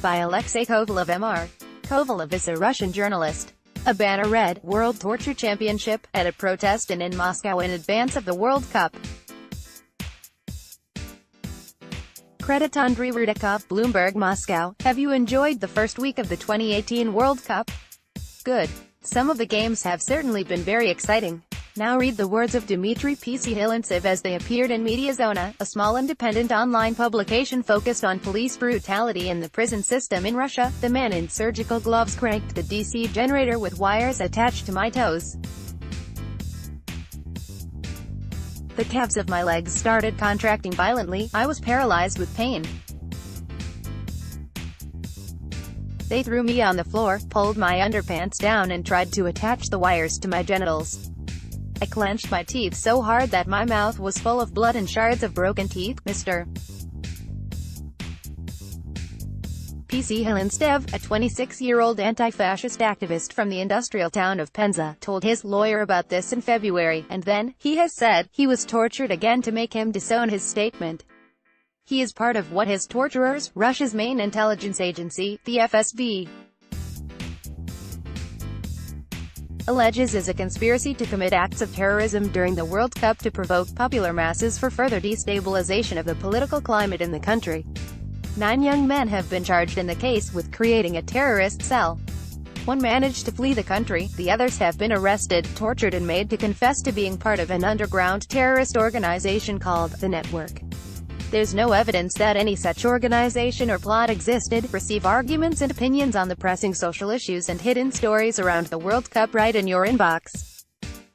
by Alexey KovalevMr. Kovalev is a Russian journalist. A banner read, World Torture Championship, at a protest in Moscow in advance of the World Cup. CreditAndrey Rudakov, BloombergMOSCOW. Have you enjoyed the first week of the 2018 World Cup? Good. Some of the games have certainly been very exciting. Now read the words of Dmitry Pchelintsev as they appeared in MediaZona, a small independent online publication focused on police brutality in the prison system in Russia. The man in surgical gloves cranked the DC generator with wires attached to my toes. The calves of my legs started contracting violently. I was paralyzed with pain. They threw me on the floor, pulled my underpants down and tried to attach the wires to my genitals. I clenched my teeth so hard that my mouth was full of blood and shards of broken teeth. Mr. Pchelintsev, a 26-year-old anti-fascist activist from the industrial town of Penza, told his lawyer about this in February, and then, he has said, he was tortured again to make him disown his statement. He is part of what his torturers, Russia's main intelligence agency, the FSB, alleges is a conspiracy to commit acts of terrorism during the World Cup to provoke popular masses for further destabilization of the political climate in the country. 9 young men have been charged in the case with creating a terrorist cell. One managed to flee the country, the others have been arrested, tortured and made to confess to being part of an underground terrorist organization called The Network. There's no evidence that any such organization or plot existed. Receive arguments and opinions on the pressing social issues and hidden stories around the World Cup right in your inbox.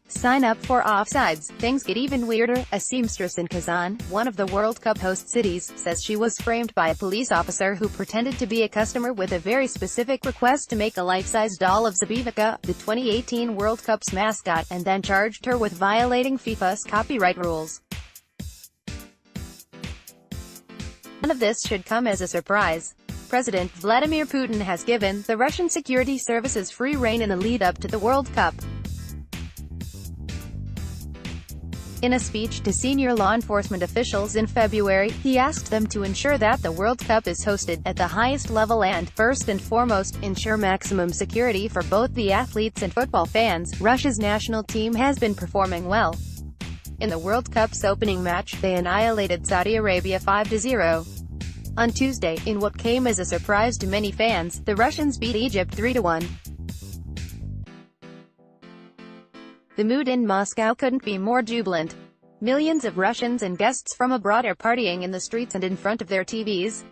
Sign up for Offsides. Things get even weirder. A seamstress in Kazan, one of the World Cup host cities, says she was framed by a police officer who pretended to be a customer with a very specific request to make a life-size doll of Zabivka, the 2018 World Cup's mascot, and then charged her with violating FIFA's copyright rules. None of this should come as a surprise. President Vladimir Putin has given the Russian security services free rein in the lead-up to the World Cup. In a speech to senior law enforcement officials in February, he asked them to ensure that the World Cup is hosted at the highest level and, first and foremost, ensure maximum security for both the athletes and football fans. Russia's national team has been performing well. In the World Cup's opening match, they annihilated Saudi Arabia 5-0. On Tuesday, in what came as a surprise to many fans, the Russians beat Egypt 3-1. The mood in Moscow couldn't be more jubilant. Millions of Russians and guests from abroad are partying in the streets and in front of their TVs.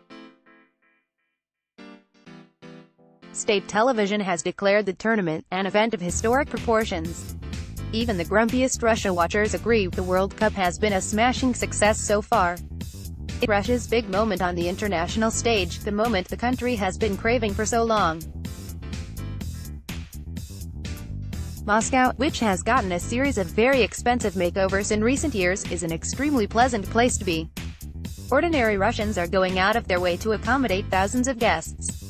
State television has declared the tournament an event of historic proportions. Even the grumpiest Russia watchers agree the World Cup has been a smashing success so far. It's Russia's big moment on the international stage, the moment the country has been craving for so long. Moscow, which has gotten a series of very expensive makeovers in recent years, is an extremely pleasant place to be. Ordinary Russians are going out of their way to accommodate thousands of guests.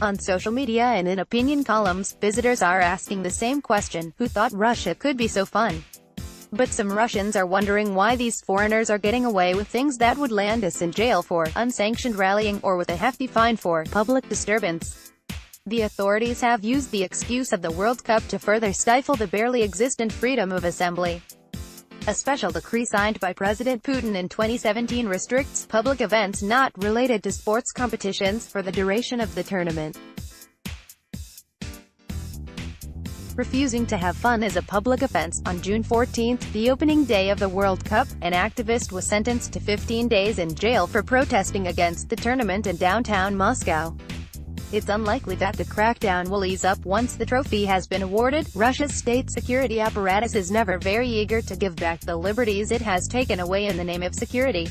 On social media and in opinion columns, visitors are asking the same question: who thought Russia could be so fun? But some Russians are wondering why these foreigners are getting away with things that would land us in jail for unsanctioned rallying, or with a hefty fine for public disturbance. The authorities have used the excuse of the World Cup to further stifle the barely existent freedom of assembly. A special decree signed by President Putin in 2017 restricts public events not related to sports competitions for the duration of the tournament. Refusing to have fun is a public offense. On June 14, the opening day of the World Cup, an activist was sentenced to 15 days in jail for protesting against the tournament in downtown Moscow. It's unlikely that the crackdown will ease up once the trophy has been awarded. Russia's state security apparatus is never very eager to give back the liberties it has taken away in the name of security.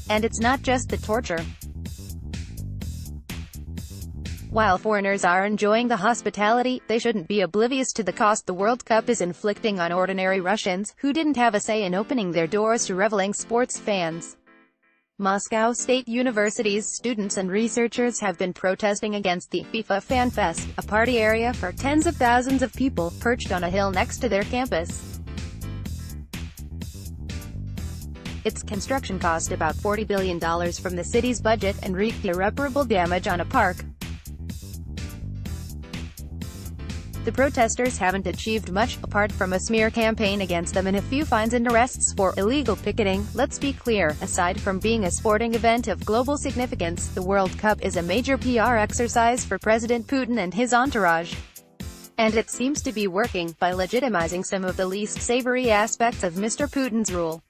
And it's not just the torture. While foreigners are enjoying the hospitality, they shouldn't be oblivious to the cost the World Cup is inflicting on ordinary Russians, who didn't have a say in opening their doors to reveling sports fans. Moscow State University's students and researchers have been protesting against the FIFA Fan Fest, a party area for tens of thousands of people, perched on a hill next to their campus. Its construction cost about $40 billion from the city's budget and wreaked irreparable damage on a park. The protesters haven't achieved much, apart from a smear campaign against them and a few fines and arrests for illegal picketing. Let's be clear, aside from being a sporting event of global significance, the World Cup is a major PR exercise for President Putin and his entourage. And it seems to be working, by legitimizing some of the least savory aspects of Mr. Putin's rule.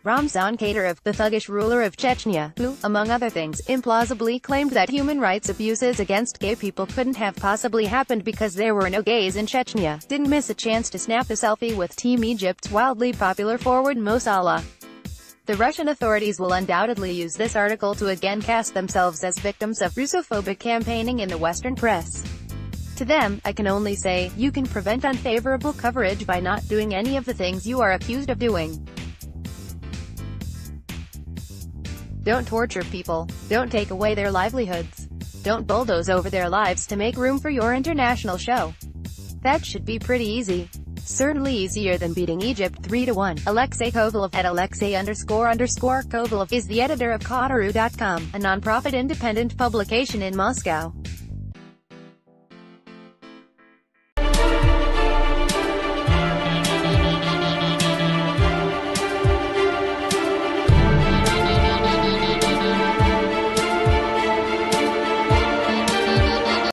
Ramzan Kadyrov, the thuggish ruler of Chechnya, who, among other things, implausibly claimed that human rights abuses against gay people couldn't have possibly happened because there were no gays in Chechnya, didn't miss a chance to snap a selfie with Team Egypt's wildly popular forward Mo Salah. The Russian authorities will undoubtedly use this article to again cast themselves as victims of Russophobic campaigning in the Western press. To them, I can only say, you can prevent unfavorable coverage by not doing any of the things you are accused of doing. Don't torture people. Don't take away their livelihoods. Don't bulldoze over their lives to make room for your international show. That should be pretty easy. Certainly easier than beating Egypt 3-1. Alexey Kovalev at Alexey__Kovalev is the editor of CreditAndrey.com, a non-profit independent publication in Moscow.